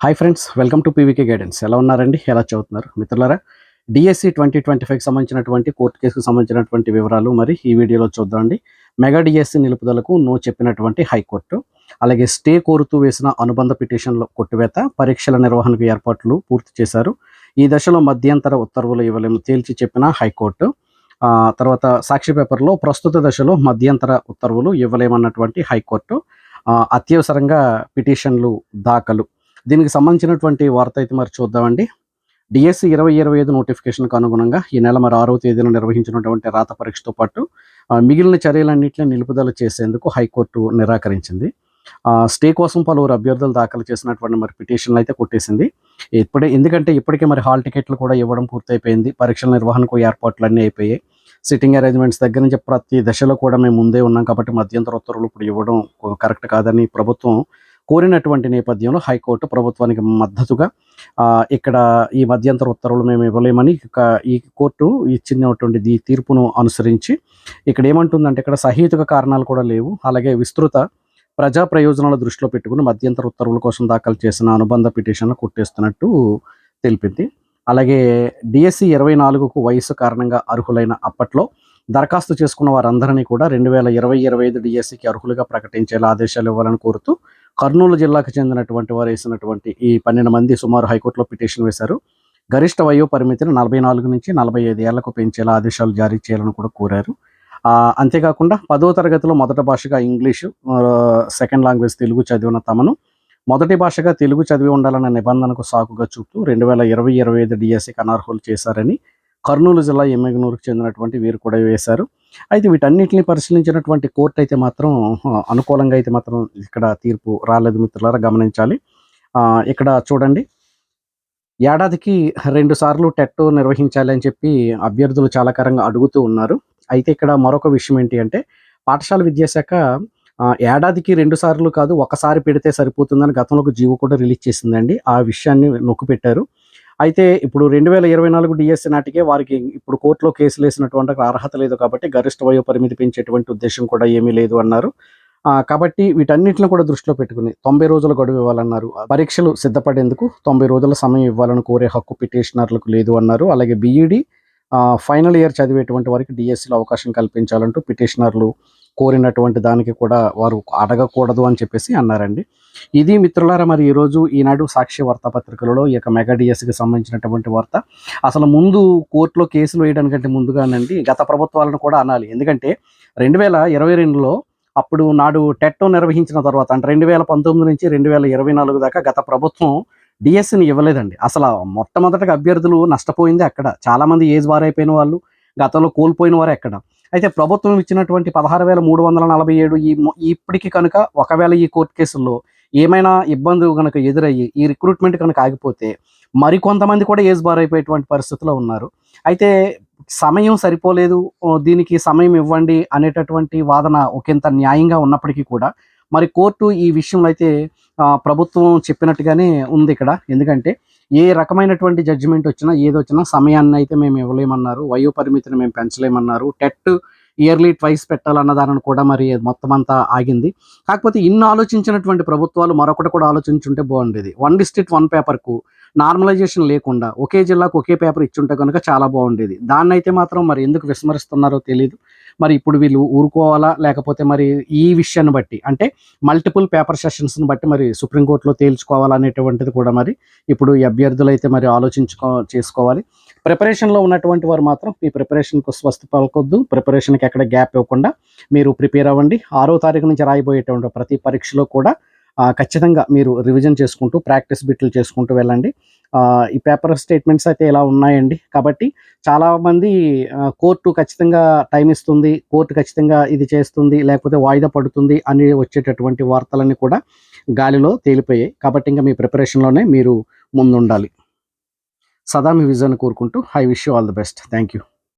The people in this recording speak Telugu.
Hi friends, welcome to PVK guidance. ఎలా ఉన్నారండి? ఎలా చదువుతున్నారు మిత్రులారా? డిఎస్సి 2025కి సంబంధించినటువంటి కోర్టు కేసుకు సంబంధించినటువంటి వివరాలు మరి ఈ వీడియోలో చూద్దామండి. మెగా డిఎస్సి నిలుపుదలకు నో చెప్పినటువంటి హైకోర్టు, అలాగే స్టే కోరుతూ వేసిన అనుబంధ పిటిషన్ల కొట్టివేత, పరీక్షల నిర్వహణకు ఏర్పాట్లు పూర్తి చేశారు. ఈ దశలో మధ్యంతర ఉత్తర్వులు ఇవ్వలేము తేల్చి చెప్పిన హైకోర్టు. తర్వాత సాక్షి పేపర్లో ప్రస్తుత దశలో మధ్యంతర ఉత్తర్వులు ఇవ్వలేమన్నటువంటి హైకోర్టు. అత్యవసరంగా పిటిషన్లు దాఖలు. దీనికి సంబంధించినటువంటి వార్త అయితే మరి చూద్దామండి. డిఎస్సి 2025 నోటిఫికేషన్కు అనుగుణంగా ఈ నెల మరి 6వ తేదీన నిర్వహించినటువంటి రాత పరీక్షతో పాటు మిగిలిన చర్యలన్నింటినీ నిలుపుదల చేసేందుకు హైకోర్టు నిరాకరించింది. స్టే కోసం పలువురు అభ్యర్థులు దాఖలు చేసినటువంటి మరి పిటిషన్లు అయితే కొట్టేసింది. ఎందుకంటే ఇప్పటికే మరి హాల్ టికెట్లు కూడా ఇవ్వడం పూర్తయిపోయింది. పరీక్షల నిర్వహణకు ఏర్పాట్లు అన్నీ అయిపోయాయి. సిట్టింగ్ అరేంజ్మెంట్స్ దగ్గర నుంచి ప్రతి దశలో కూడా మేము ముందే ఉన్నాం కాబట్టి మధ్యంతర ఉత్తర్వులు ఇప్పుడు ఇవ్వడం కరెక్ట్ కాదని ప్రభుత్వం కోరినటువంటి నేపథ్యంలో హైకోర్టు ప్రభుత్వానికి మద్దతుగా ఇక్కడ ఈ మధ్యంతర ఉత్తర్వులు మేము ఇవ్వలేమని ఈ కోర్టు ఇచ్చినటువంటి ఈ తీర్పును అనుసరించి ఇక్కడ ఏమంటుందంటే, ఇక్కడ సహేతుక కారణాలు కూడా లేవు, అలాగే విస్తృత ప్రజా ప్రయోజనాల దృష్టిలో పెట్టుకుని మధ్యంతర ఉత్తర్వుల కోసం దాఖలు చేసిన అనుబంధ పిటిషన్లు కొట్టేస్తున్నట్టు తెలిపింది. అలాగే డిఎస్సి 24కు వయసు కారణంగా అర్హులైన అప్పట్లో దరఖాస్తు చేసుకున్న వారందరినీ కూడా 2020-25 డిఎస్సికి అర్హులుగా ప్రకటించేలా ఆదేశాలు ఇవ్వాలని కోరుతూ కర్నూలు జిల్లాకు చెందినటువంటి వారు వేసినటువంటి ఈ 12 మంది సుమారు హైకోర్టులో పిటిషన్ వేశారు. గరిష్ట వయో పరిమితిని 44 నుంచి 45 ఏళ్లకు పెంచేలా ఆదేశాలు జారీ చేయాలని కూడా కోరారు. అంతేకాకుండా 10వ తరగతిలో మొదటి భాషగా ఇంగ్లీషు, సెకండ్ లాంగ్వేజ్ తెలుగు చదివిన తమను మొదటి భాషగా తెలుగు చదివి ఉండాలన్న నిబంధనకు సాకుగా చూపుతూ 2020-25 డిఎస్సికి అనర్హులు చేశారని కర్నూలు జిల్లా ఎమ్మెగనూరుకు చెందినటువంటి వీరు కూడా వేశారు. అయితే వీటన్నిటిని పరిశీలించినటువంటి కోర్టు అయితే మాత్రం అనుకూలంగా అయితే మాత్రం ఇక్కడ తీర్పు రాలేదు మిత్రులారా, గమనించాలి. ఇక్కడ చూడండి, ఏడాదికి 2 సార్లు టెట్ నిర్వహించాలి అని చెప్పి అభ్యర్థులు చాలా కారంగా అడుగుతూ ఉన్నారు. అయితే ఇక్కడ మరొక విషయం ఏంటి అంటే, పాఠశాల విద్యాశాఖ ఏడాదికి 2 సార్లు కాదు, ఒకసారి పెడితే సరిపోతుందని గతంలో ఒక జీవో కూడా రిలీజ్ చేసిందండి. ఆ విషయాన్ని నొక్కి పెట్టారు. అయితే ఇప్పుడు 2024 డిఎస్సి నాటికే వారికి ఇప్పుడు కోర్టులో కేసులు వేసినటువంటి అర్హత లేదు కాబట్టి గరిష్ట వయో పరిమితి పెంచేటువంటి ఉద్దేశం కూడా ఏమీ లేదు అన్నారు. కాబట్టి వీటన్నిటిని కూడా దృష్టిలో పెట్టుకుని 90 రోజుల గడువు ఇవ్వాలన్నారు. పరీక్షలు సిద్ధపడేందుకు 90 రోజుల సమయం ఇవ్వాలని కోరే హక్కు పిటిషనర్లకు లేదు అన్నారు. అలాగే బీఈడి ఫైనల్ ఇయర్ చదివేటువంటి వారికి డిఎస్సిలో అవకాశం కల్పించాలంటూ పిటిషనర్లు కోరినటువంటి దానికి కూడా వారు అడగకూడదు అని చెప్పేసి అన్నారండి. ఇది మిత్రులారా మరి ఈరోజు ఈనాడు సాక్షి వార్తాపత్రికలలో ఈ యొక్క మెగా డిఎస్సికి సంబంధించినటువంటి వార్త. అసలు ముందు కోర్టులో కేసులు వేయడానికంటే ముందుగానండి గత ప్రభుత్వాలను కూడా అనాలి. ఎందుకంటే 2022లో అప్పుడు నాడు టెట్ నిర్వహించిన తర్వాత, అంటే 2019 నుంచి 2024 దాకా గత ప్రభుత్వం డిఎస్సిని ఇవ్వలేదండి. అసలు మొట్టమొదటిగా అభ్యర్థులు నష్టపోయింది అక్కడ. చాలామంది ఏజ్ బార్ అయిపోయిన వాళ్ళు, గతంలో కోల్పోయిన వారు ఎక్కడ. అయితే ప్రభుత్వం ఇచ్చినటువంటి 16,347 ఇప్పటికి కనుక ఒకవేళ ఈ కోర్టు కేసుల్లో ఏమైనా ఇబ్బంది కనుక ఎదురయ్యి ఈ రిక్రూట్మెంట్ కనుక ఆగిపోతే మరికొంతమంది కూడా ఏజ్ బార్ అయిపోయేటువంటి పరిస్థితిలో ఉన్నారు. అయితే సమయం సరిపోలేదు, దీనికి సమయం ఇవ్వండి అనేటటువంటి వాదన ఒకంత న్యాయంగా ఉన్నప్పటికీ కూడా మరి కోర్టు ఈ విషయంలో అయితే ప్రభుత్వం చెప్పినట్టుగానే ఉంది ఇక్కడ. ఎందుకంటే ఏ రకమైనటువంటి జడ్జిమెంట్ వచ్చినా ఏదొచ్చినా సమయాన్ని అయితే మేము ఇవ్వలేమన్నారు, వయో పరిమితిని మేము పెంచలేమన్నారు, టెట్ ఇయర్లీ ట్వైస్ పెట్టాలన్న దానిని కూడా మరి మొత్తం అంతా ఆగింది. కాకపోతే ఇన్ని ఆలోచించినటువంటి ప్రభుత్వాలు మరొకటి కూడా ఆలోచించుంటే బాగుండేది. 1 డిస్ట్రిక్ట్ 1 పేపర్కు నార్మలైజేషన్ లేకుండా ఒకే జిల్లాకు ఒకే పేపర్ ఇచ్చుంటే కనుక చాలా బాగుండేది. దాన్ని అయితే మాత్రం మరి ఎందుకు విస్మరిస్తున్నారో తెలియదు. మరి ఇప్పుడు వీళ్ళు ఊరుకోవాలా, లేకపోతే మరి ఈ విషయాన్ని బట్టి అంటే మల్టిపుల్ పేపర్ సెషన్స్ని బట్టి మరి సుప్రీంకోర్టులో తేల్చుకోవాలనేటువంటిది కూడా మరి ఇప్పుడు ఈ అభ్యర్థులు అయితే మరి చేసుకోవాలి. ప్రిపరేషన్లో ఉన్నటువంటి వారు మాత్రం ఈ ప్రిపరేషన్కు స్వస్తి పలకొద్దు, ప్రిపరేషన్కి ఎక్కడ గ్యాప్ ఇవ్వకుండా మీరు ప్రిపేర్ అవ్వండి. 6వ తారీఖు నుంచి రాయబోయేటువంటి ప్రతి పరీక్షలో కూడా ఖచ్చితంగా మీరు రివిజన్ చేసుకుంటూ ప్రాక్టీస్ బిట్లు చేసుకుంటూ వెళ్ళండి. ఈ పేపర్ స్టేట్మెంట్స్ అయితే ఇలా ఉన్నాయండి. కాబట్టి చాలామంది కోర్టు ఖచ్చితంగా టైం ఇస్తుంది, కోర్టు ఖచ్చితంగా ఇది చేస్తుంది, లేకపోతే వాయిదా పడుతుంది అని వచ్చేటటువంటి వార్తలన్నీ కూడా గాలిలో తేలిపోయాయి. కాబట్టి ఇంకా మీ ప్రిపరేషన్లోనే మీరు ముందుండాలి. సదా మీ విజయాన్ని కోరుకుంటూ I wish you all the best. Thank you.